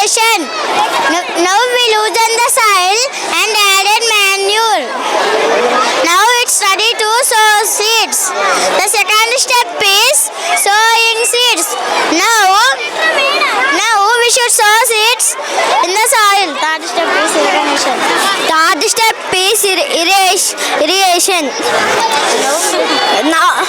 irrigation. Now we loosen the soil and added manure. Now it's ready to sow seeds. The second step is sowing seeds. Now we should sow seeds in the soil. Third step is irrigation. Third step is irrigation. Now